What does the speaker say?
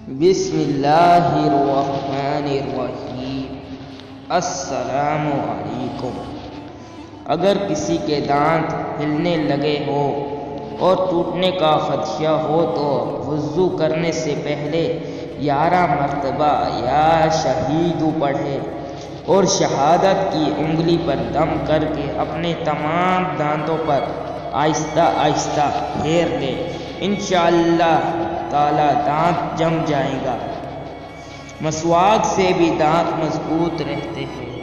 बिस्मिल्लाहिर्रहमानिर्रहीम। अस्सलामु अलैकुम। अगर किसी के दांत हिलने लगे हो और टूटने का खदशा हो तो वुज़ू करने से पहले 11 मरतबा या शहीदु पढ़े और शहादत की उंगली पर दम करके अपने तमाम दांतों पर आहिस्ता आहिस्ता फेर दे। इंशाअल्लाह ताला दांत जम जाएगा। मसवाक से भी दांत मजबूत रहते हैं।